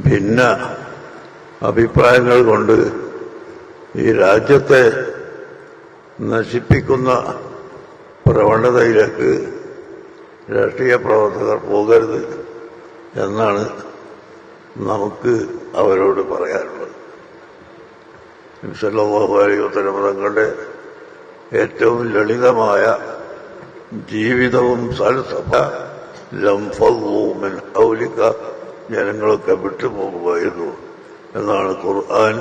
ഭിന്ന അഭിപ്രായങ്ങൾ കൊണ്ട് ഈ രാജ്യത്തെ നശിപ്പിക്കുന്ന പ്രവണതയിലേക്ക് രാഷ്ട്രീയ പ്രവർത്തകർ പോകരുത് എന്നാണ് നമുക്ക് അവരോട് പറയാനുള്ളത്. സല്ലല്ലാഹു അലൈഹി വസല്ലം തങ്ങളുടെ ഏറ്റവും ലളിതമായ ജീവിതവും സൽസഫ ലംഫളൂ മിൻ ഹൗലിക, ജനങ്ങളൊക്കെ വിട്ടുപോകുമായിരുന്നു എന്നാണ് ഖുർആൻ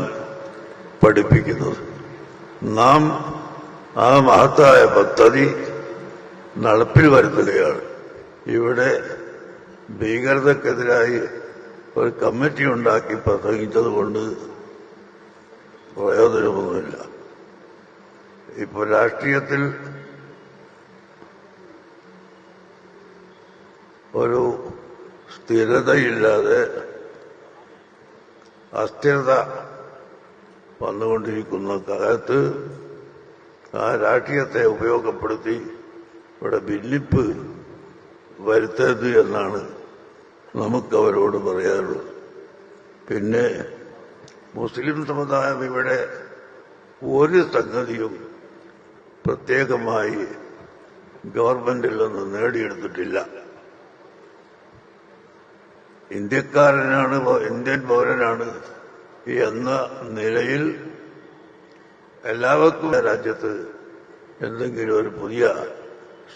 പഠിപ്പിക്കുന്നത്. നാം ആ മഹത്തായ പദ്ധതി നടപ്പിൽ വരുത്തുകയാണ്. ഇവിടെ ഭീകരതക്കെതിരായി ഒരു കമ്മിറ്റി ഉണ്ടാക്കി പ്രസംഗിച്ചതുകൊണ്ട് പ്രയോജനമൊന്നുമില്ല. ഇപ്പോൾ രാഷ്ട്രീയത്തിൽ ഒരു സ്ഥിരതയില്ലാതെ അസ്ഥിരത വന്നുകൊണ്ടിരിക്കുന്ന കാലത്ത് ആ രാഷ്ട്രീയത്തെ ഉപയോഗപ്പെടുത്തി ഇവിടെ ഭിന്നിപ്പ് വരുത്തരുത് എന്നാണ് നമുക്കവരോട് പറയാനുള്ളത്. പിന്നെ മുസ്ലിം സമുദായം ഇവിടെ ഒരു സംഗതിയും പ്രത്യേകമായി ഗവൺമെന്റിൽ നിന്ന് നേടിയെടുത്തിട്ടില്ല. ഇന്ത്യക്കാരനാണ്, ഇന്ത്യൻ പൗരനാണ് എന്ന നിലയിൽ എല്ലാവർക്കും രാജ്യത്ത് എന്തെങ്കിലും ഒരു പുതിയ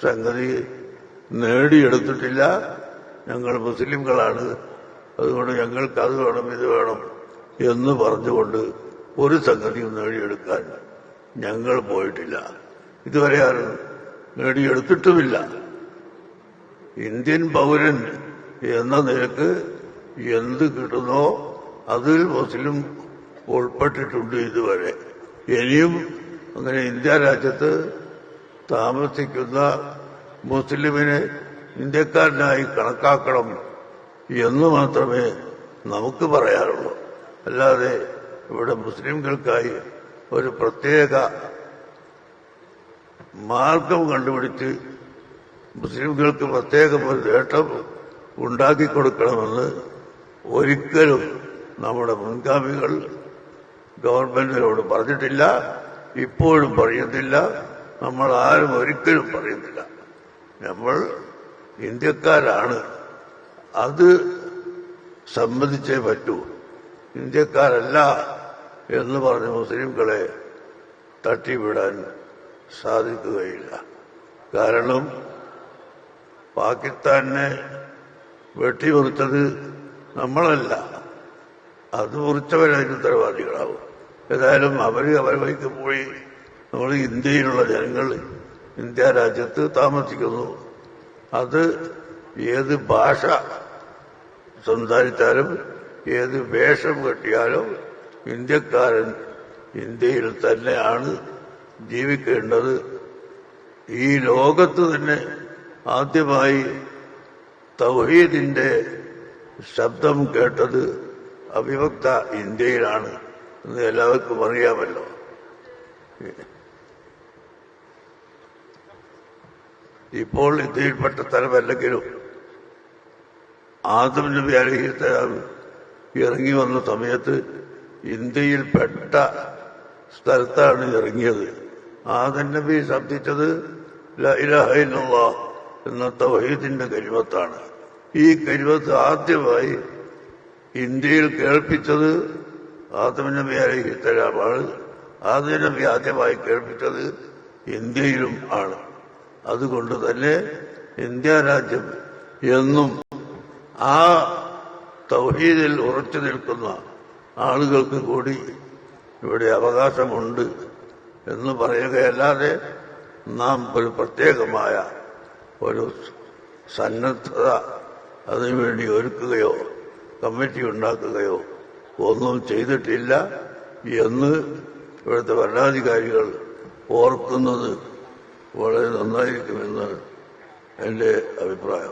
സംഗതി നേടിയെടുത്തിട്ടില്ല. ഞങ്ങൾ മുസ്ലിംകളാണ്, അതുകൊണ്ട് ഞങ്ങൾക്ക് അത് വേണം ഇത് വേണം എന്ന് പറഞ്ഞുകൊണ്ട് ഒരു സംഗതിയും നേടിയെടുക്കാൻ ഞങ്ങൾ പോയിട്ടില്ല. ഇതുവരെ ആരും നേടിയെടുത്തിട്ടുമില്ല. ഇന്ത്യൻ പൗരൻ എന്ന നിലക്ക് എന്ത് കിട്ടുന്നോ അതിൽ മുസ്ലിം ഉൾപ്പെട്ടിട്ടുണ്ട് ഇതുവരെ. ഇനിയും അങ്ങനെ ഇന്ത്യ രാജ്യത്ത് താമസിക്കുന്ന മുസ്ലിമിനെ ഇന്ത്യക്കാരനായി കണക്കാക്കണം എന്ന് മാത്രമേ നമുക്ക് പറയാനുള്ളൂ. അല്ലാതെ ഇവിടെ മുസ്ലിംകൾക്കായി ഒരു പ്രത്യേക മാർഗം കണ്ടുപിടിച്ച് മുസ്ലിംകൾക്ക് പ്രത്യേകം ഒരു നേട്ടം ഉണ്ടാക്കിക്കൊടുക്കണമെന്ന് ഒരിക്കലും നമ്മുടെ മുൻഗാമികൾ ഗവൺമെന്റിനോട് പറഞ്ഞിട്ടില്ല, ഇപ്പോഴും പറയുന്നില്ല, നമ്മൾ ആരും ഒരിക്കലും പറയുന്നില്ല. നമ്മൾ ഇന്ത്യക്കാരാണ്, അത് സമ്മതിച്ചേ പറ്റൂ. ഇന്ത്യക്കാരല്ല എന്ന് പറഞ്ഞ് മുസ്ലിംകളെ തട്ടിവിടാൻ സാധിക്കുകയില്ല. കാരണം പാകിസ്ഥാനെ വെട്ടിമുറിച്ചത് നമ്മളല്ല, അത് മുറിച്ചവരതിന് ഉത്തരവാദികളാവും. ഏതായാലും അവരുടെ വഴിക്ക് പോയി. നമ്മൾ ഇന്ത്യയിലുള്ള ജനങ്ങൾ ഇന്ത്യ രാജ്യത്ത് താമസിക്കുന്നു. അത് ഏത് ഭാഷ സംസാരിച്ചാലും ഏത് വേഷം കെട്ടിയാലും ഇന്ത്യക്കാരൻ ഇന്ത്യയിൽ തന്നെയാണ് ജീവിക്കേണ്ടത്. ഈ ലോകത്ത് തന്നെ ആദ്യമായി തൗഹീദിന്റെ ശബ്ദം കേട്ടത് അവിഭക്ത ഇന്ത്യയിലാണ് എന്ന് എല്ലാവർക്കും അറിയാമല്ലോ. ഇപ്പോൾ ഇന്ത്യയിൽപ്പെട്ട സ്ഥലമല്ലെങ്കിലും ആദം നബി അലൈഹിസ്സലാം ഇറങ്ങി വന്ന സമയത്ത് ഇന്ത്യയിൽപ്പെട്ട സ്ഥലത്താണ് ഇറങ്ങിയത്. ആദം നബി ശബ്ദിച്ചത് ലാ ഇലാഹ ഇല്ലല്ലാഹ് എന്ന തൗഹീദിന്റെ കലിമത്താണ്. ഈ കലിമത്ത് ആദ്യമായി ഇന്ത്യയിൽ കേൾപ്പിച്ചത് ആദം നബി അലൈഹിസ്സലാമാണ്. ആദം നബി ആദ്യമായി കേൾപ്പിച്ചത് ഇന്ത്യയിലും ആണ്. അതുകൊണ്ട് തന്നെ ഇന്ത്യ രാജ്യം എന്നും ആ തൗഹീദിൽ ഉറച്ചു നിൽക്കുന്ന ആളുകൾക്ക് കൂടി ഇവിടെ അവകാശമുണ്ട് എന്ന് പറയുകയല്ലാതെ നാം ഒരു പ്രത്യേകമായ ഒരു സന്നദ്ധത അതിനുവേണ്ടി ഒരുക്കുകയോ കമ്മിറ്റി ഉണ്ടാക്കുകയോ ഒന്നും ചെയ്തിട്ടില്ല എന്ന് ഇവിടുത്തെ ഭരണാധികാരികൾ ഓർക്കുന്നത് വളരെ നന്നായിരിക്കുമെന്ന് എൻ്റെ അഭിപ്രായം.